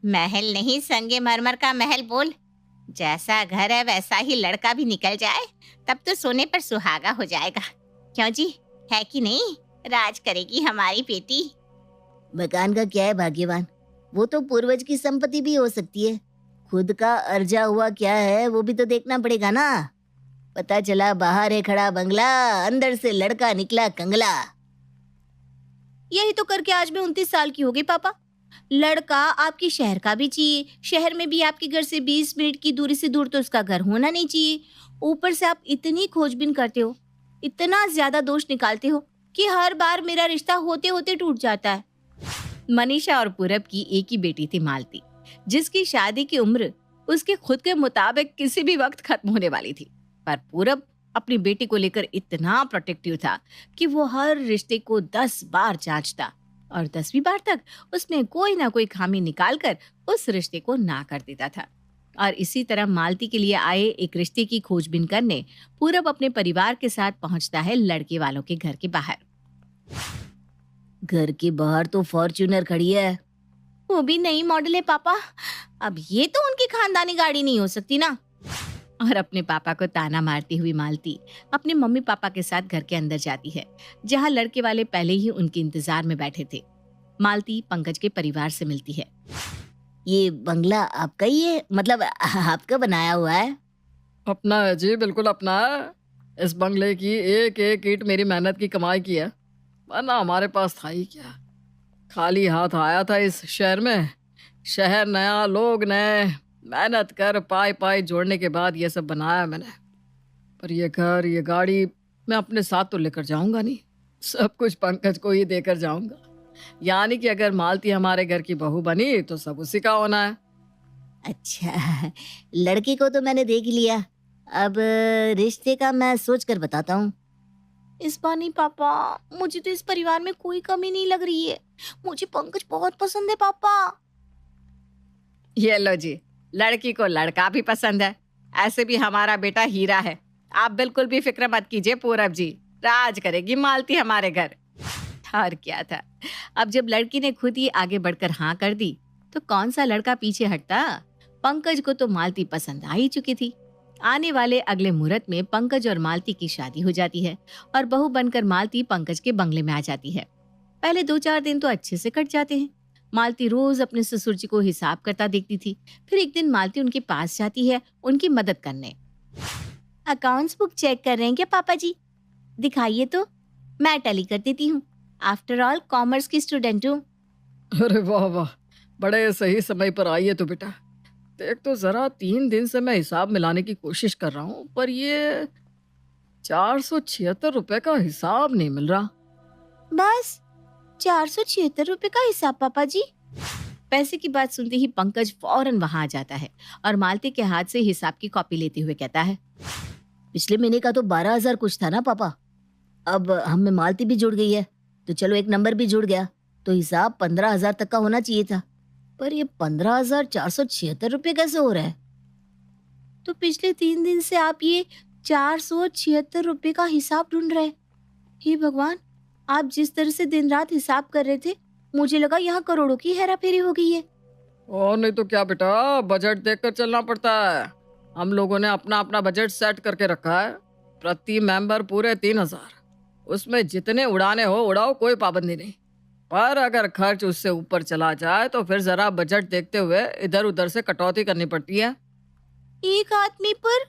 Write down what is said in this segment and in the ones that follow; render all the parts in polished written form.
महल नहीं, संगे मरमर का महल बोल। जैसा घर है वैसा ही लड़का भी निकल जाए तब तो सोने पर सुहागा हो जाएगा। क्यों जी, है कि नहीं? राज करेगी हमारी बेटी। मकान का क्या है भाग्यवान, वो तो पूर्वज की संपत्ति भी हो सकती है। खुद का अर्जा हुआ क्या है वो भी तो देखना पड़ेगा ना। पता चला बाहर है खड़ा बंगला, अंदर से लड़का निकला कंगला। यही तो करके आज मैं 29 साल की हो गई पापा। लड़का आपकी शहर का भी चाहिए, शहर में भी आपके घर से 20 मिनट की दूरी से दूर तो उसका घर होना नहीं चाहिए। ऊपर से आप इतनी खोजबीन करते हो, इतना ज्यादा दोष निकालते हो कि हर बार मेरा रिश्ता होते होते टूट जाता है। मनीषा और पूरब की एक ही बेटी थी मालती, जिसकी शादी की उम्र उसके खुद के मुताबिक किसी भी वक्त खत्म होने वाली थी। पर पूरब अपनी बेटी को लेकर इतना प्रोटेक्टिव था कि वो हर रिश्ते को 10 बार जांचता और 10वीं बार तक उसमें कोई ना कोई खामी निकालकर उस रिश्ते को ना कर देता था। और इसी तरह मालती के लिए आए एक रिश्ते की खोजबीन करने पूरब अपने परिवार के साथ पहुंचता है लड़के वालों के घर के बाहर। घर के बाहर तो फॉर्च्यूनर खड़ी है। वो भी नई मॉडल है पापा। अब ये तो उनकी खानदानी गाड़ी नहीं हो सकती ना। और अपने पापा को ताना मारती हुई मालती अपने मम्मी पापा के साथ घर के अंदर जाती है, जहां लड़के वाले पहले ही उनके इंतजार में बैठे थे। मालती पंकज के परिवार से मिलती है। ये बंगला आपका ही है, मतलब आपका बनाया हुआ है? अपना है जी, बिल्कुल अपना है। इस बंगले की एक एक ईंट मेरी मेहनत की कमाई की है, वरना हमारे पास था ही क्या। खाली हाथ आया था इस शहर में। शहर नया, लोग नए, मेहनत कर पाई पाई जोड़ने के बाद ये सब बनाया मैंने। पर ये घर, ये गाड़ी मैं अपने साथ तो लेकर जाऊंगा नहीं, सब कुछ पंकज को ही देकर जाऊंगा। यानी कि अगर मालती हमारे घर की बहू बनी तो सब उसी का होना है। अच्छा, लड़के को तो मैंने देख लिया, अब रिश्ते का मैं सोच कर बताता हूँ। इस बार नहीं पापा, मुझे तो इस परिवार में कोई कमी नहीं लग रही है। मुझे पंकज बहुत पसंद है पापा। ये लो जी, लड़की को लड़का भी पसंद है। ऐसे भी हमारा बेटा हीरा है। आप बिल्कुल भी फिक्र मत कीजिए पूरब जी, राज करेगी मालती हमारे घर। और क्या था, अब जब लड़की ने खुद ही आगे बढ़कर हाँ कर दी तो कौन सा लड़का पीछे हटता। पंकज को तो मालती पसंद आ ही चुकी थी। आने वाले अगले मुहूर्त में पंकज और मालती की शादी हो जाती है और बहू बनकर मालती पंकज के बंगले में आ जाती है। पहले 2-4 दिन तो अच्छे से कट जाते हैं। मालती रोज अपने ससुर जी को हिसाब करता देखती थी। फिर एक दिन मालती उनके पास जाती है उनकी मदद करने। अकाउंट्स बुक चेक कर रहे हैं क्या पापा जी? दिखाइए तो, मैं टैली कर देती हूँ। आफ्टर ऑल कॉमर्स की स्टूडेंट हूँ। अरे वाह वाह, बड़े सही समय पर आई है तो बेटा। देख तो जरा, 3 दिन से मैं हिसाब मिलाने की कोशिश कर रहा हूँ, पर ये 476 रुपए का हिसाब नहीं मिल रहा। बस 476 रुपए का हिसाब पापा जी? पैसे की बात सुनते ही पंकज फौरन वहां आ जाता है और मालती के हाथ से हिसाब की कॉपी लेते हुए कहता है, पिछले महीने का तो 12,000 कुछ था ना पापा। अब हम में मालती भी जुड़ गई है तो चलो एक नंबर भी जुड़ गया, तो हिसाब 15,000 तक का होना चाहिए था। पर ये 15,476 रुपये कैसे हो रहा है? तो पिछले 3 दिन से आप ये 476 रुपए का हिसाब ढूंढ रहे हैं। हे भगवान, आप जिस तरह से दिन रात हिसाब कर रहे थे, मुझे लगा यहाँ करोड़ों की हेराफेरी हो गई है। और नहीं तो क्या बेटा, बजट देखकर चलना पड़ता है। हम लोगों ने अपना अपना बजट सेट करके रखा है। प्रति मेंबर पूरे 3,000। उसमें जितने उड़ाने हो उड़ाओ, कोई पाबंदी नहीं। पर अगर खर्च उससे ऊपर चला जाए तो फिर जरा बजट देखते हुए इधर उधर से कटौती करनी पड़ती है। एक आदमी पर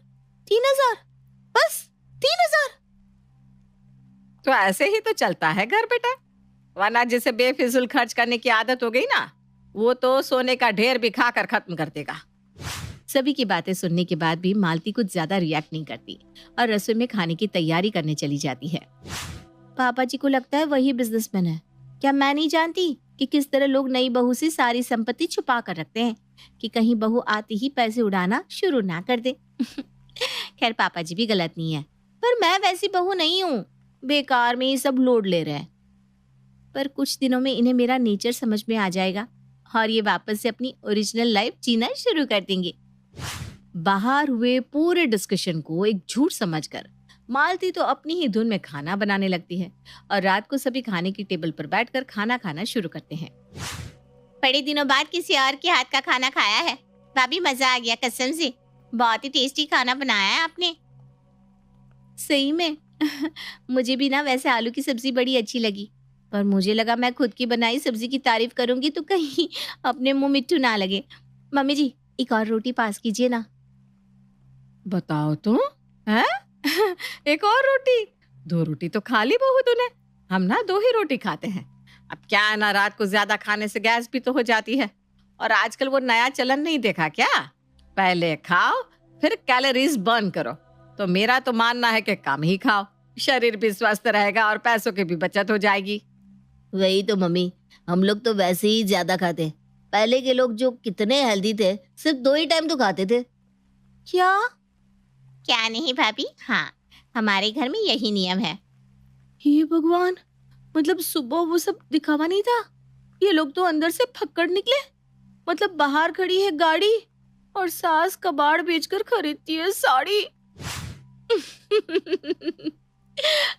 3,000? बस 3,000? तो ऐसे ही तो चलता है घर बेटा, वरना जिसे बेफिजूल खर्च करने की आदत हो गई ना, वो तो सोने का ढेर भी खाकर खत्म कर देगा। सभी की बातें सुनने के बाद भी मालती कुछ ज्यादा रिएक्ट नहीं करती और रसोई में खाने की तैयारी करने चली जाती है। पापा जी को लगता है वही बिजनेसमैन है। क्या मैं नहीं जानती कि किस तरह लोग नई बहू से सारी संपत्ति छुपा कर रखते हैं कि कहीं बहू आते ही पैसे उड़ाना शुरू ना कर दे। खैर पापा जी भी गलत नहीं है। पर मैं वैसी बहू नहीं हूँ, बेकार में ये सब लोड ले रहे हैं। पर कुछ दिनों में इन्हें मेरा नेचर समझ में आ जाएगा और ये वापस से अपनी ओरिजिनल लाइफ जीना शुरू कर देंगे। बाहर हुए पूरे डिस्कशन को एक झूठ समझकर मालती तो अपनी ही धुन में खाना बनाने लगती है और रात को सभी खाने की टेबल पर बैठकर खाना खाना शुरू करते हैं। बड़े दिनों बाद किसी और के हाथ का खाना खाया है। भाभी मजा आ गया कसम से, बहुत ही टेस्टी खाना बनाया है आपने। सही में मुझे भी ना वैसे आलू की सब्जी बड़ी अच्छी लगी, पर मुझे लगा मैं खुद की बनाई सब्जी की तारीफ करूंगी तो कहीं अपने मुंह मिट्ठू ना लगे। मम्मी जी, एक और रोटी पास कीजिए ना। बताओ तो, हैं? एक और रोटी? 2 रोटी तो खा ली बहू तूने। हम ना 2 ही रोटी खाते हैं। अब क्या है ना, रात को ज्यादा खाने से गैस भी तो हो जाती है। और आजकल वो नया चलन नहीं देखा क्या? पहले खाओ फिर कैलोरीज बर्न करो। तो मेरा तो मानना है कि कम ही खाओ, शरीर भी स्वस्थ रहेगा और पैसों की भी बचत हो जाएगी। वही तो मम्मी, हम लोग तो वैसे ही ज्यादा खाते हैं। पहले के लोग जो कितने हेल्दी थे, सिर्फ 2 ही टाइम तो खाते थे। क्या? क्या नहीं भाभी, हाँ हमारे घर में यही नियम है। हे भगवान, मतलब सुबह वो सब दिखावा नहीं था? ये लोग तो अंदर से फक्कड़ निकले। मतलब बाहर खड़ी है गाड़ी और सास कबाड़ बेचकर खरीदती है साड़ी।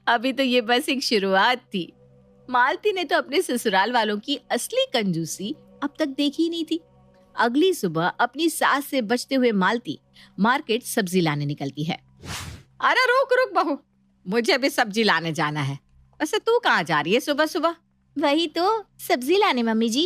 अभी तो ये बस एक शुरुआत थी। मालती ने तो अपने ससुराल वालों की असली कंजूसी अब तक देखी ही नहीं थी। अगली सुबह अपनी सास से बचते हुए मालती मार्केट सब्जी लाने निकलती है। अरे रुक रुक बहू, मुझे भी सब्जी लाने जाना है। वैसे तू कहाँ जा रही है सुबह सुबह? वही तो सब्जी लाने मम्मी जी।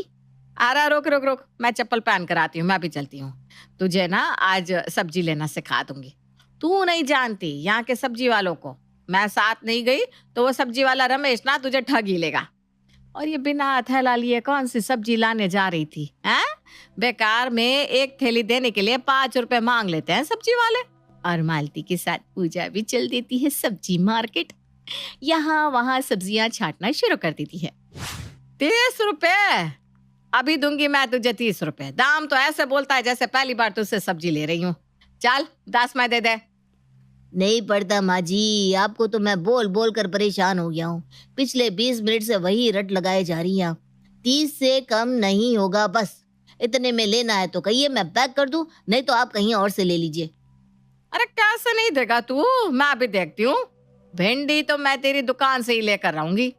अरे रुक रुक रुक, मैं चप्पल पहन कर आती हूँ, मैं भी चलती हूँ। तुझे ना आज सब्जी लेना सिखा दूंगी। तू नहीं जानती यहाँ के सब्जी वालों को। मैं साथ नहीं गई तो वो सब्जी वाला रमेश ना तुझे ठग ही लेगा। और ये बिना थैला लिए कौन सी सब्जी लाने जा रही थी? हैं? बेकार में एक थैली देने के लिए 5 रुपए मांग लेते हैं सब्जी वाले। और मालती के साथ पूजा भी चल देती है सब्जी मार्केट। यहाँ वहाँ सब्जियां छांटना शुरू कर देती है। 30 रुपए अभी दूंगी मैं तुझे, 30 रुपए। दाम तो ऐसे बोलता है जैसे पहली बार तुझसे सब्जी ले रही हूँ। चल 10 में दे दे। नहीं पड़ता माँ जी, आपको तो मैं बोल बोल कर परेशान हो गया हूँ। पिछले 20 मिनट से वही रट लगाए जा रही हैं। 30 से कम नहीं होगा, बस इतने में लेना है तो कहिए, मैं पैक कर दूं, नहीं तो आप कहीं और से ले लीजिए। अरे कैसे नहीं देगा तू? मैं भी देखती हूँ। भिंडी तो मैं तेरी दुकान से ही लेकर आऊंगी।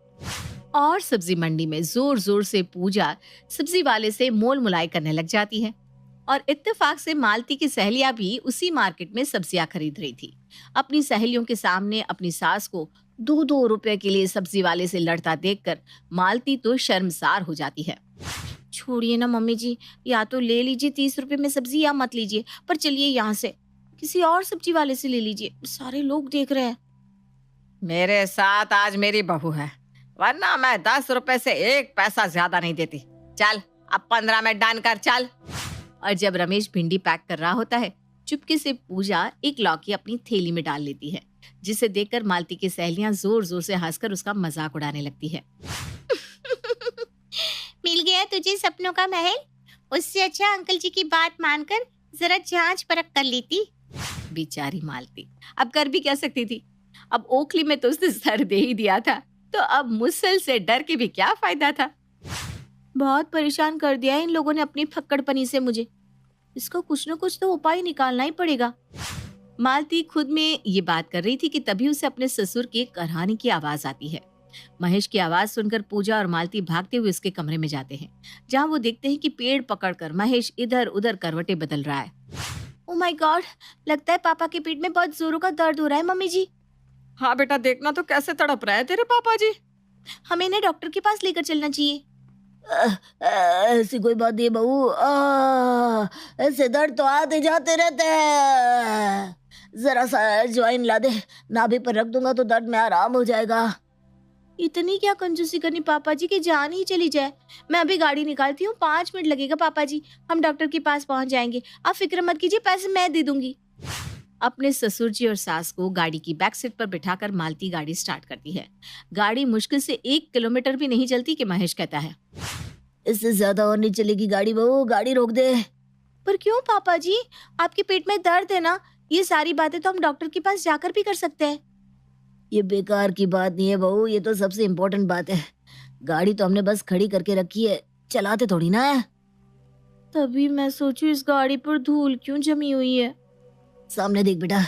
और सब्जी मंडी में जोर जोर से पूजा सब्जी वाले से मोल मुलाई करने लग जाती है। और इत्तेफाक से मालती की सहेलियां भी उसी मार्केट में सब्जियां खरीद रही थी। अपनी सहेलियों के सामने अपनी सास को 2-2 रुपए के लिए सब्जी वाले से लड़ता देखकर मालती तो शर्मसार हो जाती है। छोड़िए ना मम्मी जी, या तो ले लीजिए 30 रुपए में सब्जी या मत लीजिए, पर चलिए यहाँ से किसी और सब्जी वाले से ले लीजिए, सारे लोग देख रहे हैं। मेरे साथ आज मेरी बहू है, वरना मैं 10 रुपए से 1 पैसा ज्यादा नहीं देती। चल अब 15 में डन कर, चल। और जब रमेश भिंडी पैक कर रहा होता है, चुपके से पूजा एक लौकी अपनी थैली में डाल लेती है, जिसे देखकर मालती की सहेलियां जोर जोर से हंसकर उसका मजाक उड़ाने लगती है। मिल गया तुझे सपनों का महल। उससे अच्छा अंकल जी की बात मानकर जरा जांच परख कर लेती। बेचारी मालती अब कर भी क्या सकती थी। अब ओखली में तो उसने सर दे ही दिया था, तो अब मुसल से डर के भी क्या फायदा था। बहुत परेशान कर दिया है इन लोगों ने अपनी फक्कड़पनी से मुझे। इसका कुछ न कुछ तो उपाय निकालना ही पड़ेगा। मालती खुद में ये बात कर रही थी कि तभी उसे अपने ससुर के करहाने की आवाज आती है। महेश की आवाज सुनकर पूजा और मालती भागते हुए उसके कमरे में जाते हैं, जहाँ वो देखते हैं कि पेड़ पकड़कर महेश इधर उधर करवटें बदल रहा है। ओह माय गॉड, लगता है पापा के पेट में बहुत जोरों का दर्द हो रहा है मम्मी जी। हाँ बेटा, देखना तो कैसे तड़प रहे हैं तेरे पापा जी। हमें इन्हें डॉक्टर के पास लेकर चलना चाहिए। ऐसी कोई बात नहीं बहू, ऐसे दर्द तो आते जाते रहते हैं। जरा सा ज्वाइन ला दे, नाभि पर रख दूंगा तो दर्द में आराम हो जाएगा। इतनी क्या कंजूसी करनी पापा जी की जान ही चली जाए। मैं अभी गाड़ी निकालती हूँ, 5 मिनट लगेगा पापा जी, हम डॉक्टर के पास पहुंच जाएंगे। आप फिक्र मत कीजिए, पैसे मैं दे दूंगी। अपने ससुर जी और सास को गाड़ी की बैक सीट पर बिठाकर मालती गाड़ी स्टार्ट करती है। गाड़ी मुश्किल से 1 किलोमीटर भी नहीं चलती कि महेश कहता है, इससे ज्यादा और नहीं चलेगी गाड़ी बहू, गाड़ी रोक दे। पर क्यों पापा जी, आपके पेट में दर्द है ना, ये सारी बातें तो हम डॉक्टर के पास जाकर भी कर सकते हैं। ये बेकार की बात नहीं है बहू, ये तो सबसे इम्पोर्टेंट बात है। गाड़ी तो हमने बस खड़ी करके रखी है, चलाते थोड़ी ना है। तभी मैं सोचूं इस गाड़ी पर धूल क्यों जमी हुई है। सामने देख बेटा,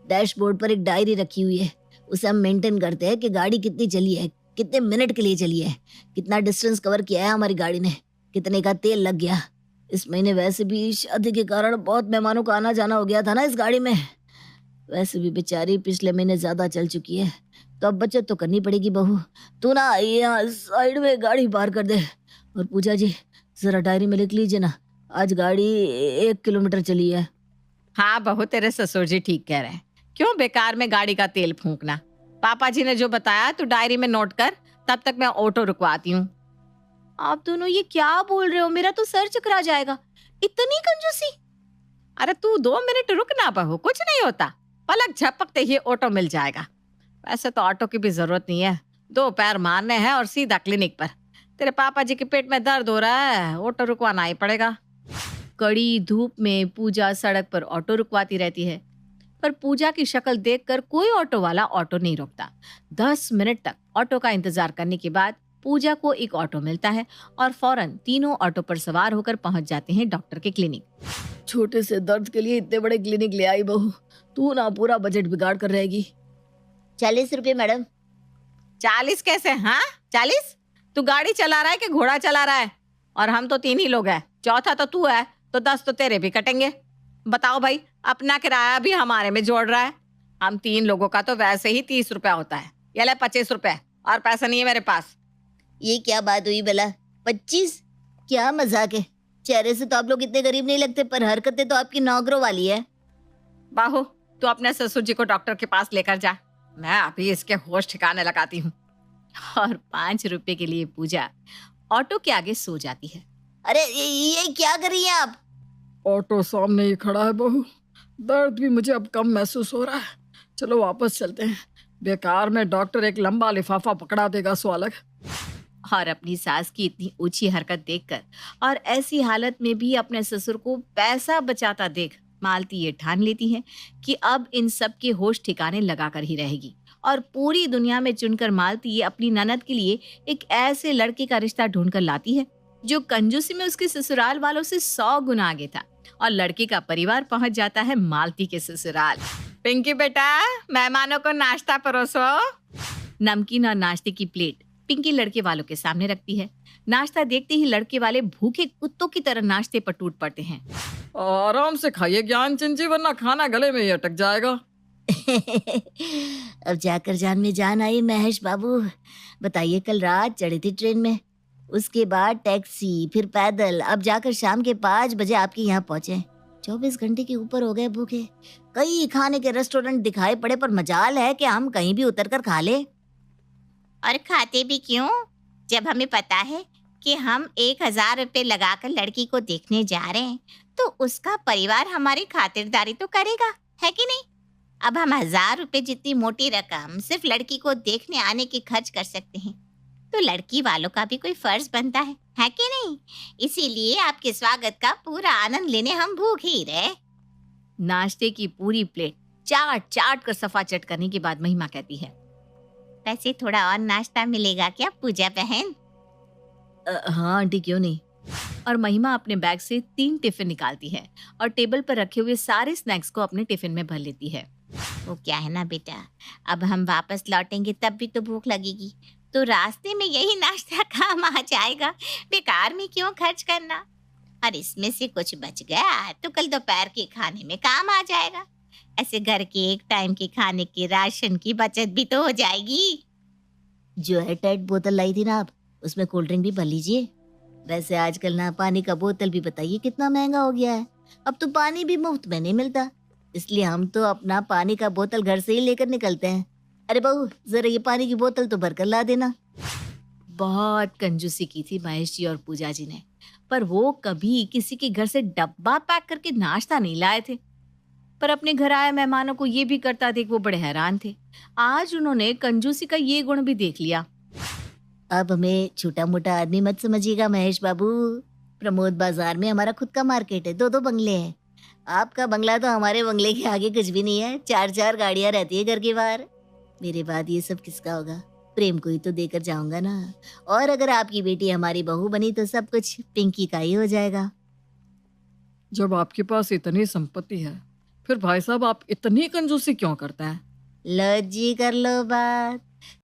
डैशबोर्ड पर एक डायरी रखी हुई है। उसे हम मेंटेन करते हैं कि गाड़ी कितनी चली है, कितने मिनट के लिए चली है, कितना डिस्टेंस कवर किया है हमारी गाड़ी ने। कितने का तेल लग गया। इस महीने वैसे भी शादी के कारण बहुत मेहमानों का आना जाना हो गया था ना इस गाड़ी में। वैसे भी बेचारी पिछले महीने ज्यादा चल चुकी है, तो अब बचत तो करनी पड़ेगी बहू। तू ना यहाँ साइड में गाड़ी पार कर दे। और पूजा जी जरा डायरी में लिख लीजिए ना, आज गाड़ी 1 किलोमीटर चली है। हाँ बहू, तेरे ससुर जी ठीक कह रहे हैं। क्यों बेकार में गाड़ी का तेल फूंकना। पापा जी ने जो बताया तू डायरी में नोट कर, तब तक मैं ऑटो रुकवाती हूँ। आप दोनों ये क्या बोल रहे हो? मेरा तो सर चकरा जाएगा। इतनी कंजूसी! अरे तू 2 मिनट रुक ना बहू, कुछ नहीं होता। पलक झपकते ही ऑटो मिल जाएगा। वैसे तो ऑटो की भी जरूरत नहीं है, 2 पैर मारने हैं और सीधा क्लिनिक पर। तेरे पापा जी के पेट में दर्द हो रहा है, ऑटो रुकवाना ही पड़ेगा। कड़ी धूप में पूजा सड़क पर ऑटो रुकवाती रहती है, पर पूजा की शक्ल देखकर कोई ऑटो वाला ऑटो नहीं रोकता। 10 मिनट तक ऑटो का इंतजार करने के बाद पूजा को एक ऑटो मिलता है और फौरन तीनों ऑटो पर सवार होकर पहुंच जाते हैं डॉक्टर के क्लिनिक। छोटे से दर्द के लिए इतने बड़े क्लिनिक ले आई बहू, तू ना पूरा बजट बिगाड़ कर रहेगी। 40 रुपए मैडम। 40 कैसे? हाँ 40? तू गाड़ी चला रहा है कि घोड़ा चला रहा है? और हम तो 3 ही लोग हैं, चौथा तो तू है, तो 10 तो तेरे भी कटेंगे। बताओ भाई, अपना किराया भी हमारे में जोड़ रहा है। हम 3 लोगों का तो वैसे ही 30 रुपया होता है। ये ले 25 रुपए, और पैसा नहीं है मेरे पास। ये क्या बात हुई भला? 25? क्या मजाक है? चेहरे से तो आप लोग इतने गरीब नहीं लगते, पर हरकतें तो आपकी नौकरों वाली है। बाहू, तू अपने ससुर जी को डॉक्टर के पास लेकर जा, मैं अभी इसके होश ठिकाने लगाती हूँ। और 5 रुपए के लिए पूजा ऑटो के आगे सो जाती है। अरे ये क्या कर रही हैं आप? ऑटो सामने ही खड़ा है बहू, दर्द भी मुझे अब कम महसूस हो रहा है। चलो वापस चलते हैं, बेकार में डॉक्टर एक लंबा लिफाफा पकड़ा देगा सो अलग। और अपनी सास की इतनी ऊंची हरकत देखकर और ऐसी हालत में भी अपने ससुर को पैसा बचाता देख मालती ये ठान लेती है कि अब इन सब के होश ठिकाने लगाकर ही रहेगी। और पूरी दुनिया में चुनकर मालती ये अपनी ननद के लिए एक ऐसे लड़के का रिश्ता ढूंढकर लाती है जो कंजूसी में उसके ससुराल वालों से 100 गुना आगे था। और लड़के का परिवार पहुंच जाता है मालती के ससुराल। पिंकी बेटा, मेहमानों को नाश्ता परोसो। नमकीन और नाश्ते की प्लेट पिंकी लड़के वालों के सामने रखती है। नाश्ता देखते ही लड़के वाले भूखे कुत्तों की तरह नाश्ते पर टूट पड़ते हैं। आराम से खाइए ज्ञान चिंची, वरना खाना गले में ही अटक जाएगा। अब जाकर जान में जान आई महेश बाबू। बताइए, कल रात चढ़ी थी ट्रेन में, उसके बाद टैक्सी, फिर पैदल, अब जाकर शाम के 5 बजे आपके यहाँ पहुंचे। 24 घंटे के ऊपर हो गए भूखे। कई खाने के रेस्टोरेंट दिखाई पड़े, पर मजाल है कि हम कहीं भी उतर कर खा ले। और खाते भी क्यों, जब हमें पता है कि हम 1000 रुपए लगाकर लड़की को देखने जा रहे हैं, तो उसका परिवार हमारी खातिरदारी तो करेगा, है कि नहीं? अब हम 1000 रुपए जितनी मोटी रकम सिर्फ लड़की को देखने आने की खर्च कर सकते हैं, तो लड़की वालों का भी कोई फर्ज बनता है कि नहीं? इसीलिए आपके स्वागत का पूरा आनंद लेने हम भूखे ही रहे। नाश्ते की पूरी प्लेट चाट चाट कर सफा चट करने के बाद महिमा कहती है, वैसे थोड़ा और नाश्ता मिलेगा क्या पूजा बहन? हाँ आंटी, क्यों नहीं। और महिमा अपने बैग से 3 टिफिन निकालती है और टेबल पर रखे हुए सारे स्नैक्स को अपने टिफिन में भर लेती है। वो क्या है ना बेटा, अब हम वापस लौटेंगे तब भी तो भूख लगेगी, तो रास्ते में यही नाश्ता काम आ जाएगा, बेकार में क्यों खर्च करना। और इसमें से कुछ बच गया तो कल दोपहर के खाने में काम आ जाएगा। ऐसे घर के एक टाइम के खाने के राशन की बचत भी तो हो जाएगी। जो है टाइट बोतल लाई थी ना आप, उसमें कोल्ड ड्रिंक भी भर लीजिए। वैसे आजकल ना पानी का बोतल भी बताइए कितना महंगा हो गया है। अब तो पानी भी मुफ्त में नहीं मिलता, इसलिए हम तो अपना पानी का बोतल घर से ही लेकर निकलते हैं। अरे बहू, जरा ये पानी की बोतल तो भर कर ला देना। बहुत कंजूसी की थी महेश जी और पूजा जी ने, पर वो कभी किसी के घर से डब्बा पैक करके नाश्ता नहीं लाए थे। पर अपने घर आए मेहमानों को ये भी करता देख वो बड़े हैरान थे। आज उन्होंने कंजूसी का ये गुण भी देख लिया। अब हमें छोटा मोटा आदमी मत समझिएगा महेश बाबू। प्रमोद बाजार में हमारा खुद का मार्केट है, 2 बंगले हैं। आपका बंगला तो हमारे बंगले के आगे कुछ भी नहीं है। 4 गाड़ियां रहती है घर के बाहर। मेरे बाद ये सब किसका होगा? प्रेम को ही तो देकर जाऊंगा ना। और अगर आपकी बेटी हमारी बहू बनी तो सब कुछ पिंकी का ही हो जाएगा। जब आपके पास इतनी संपत्ति है, फिर भाई साहब आप इतनी कंजूसी क्यों करते हैं? लो जी, कर लो बात।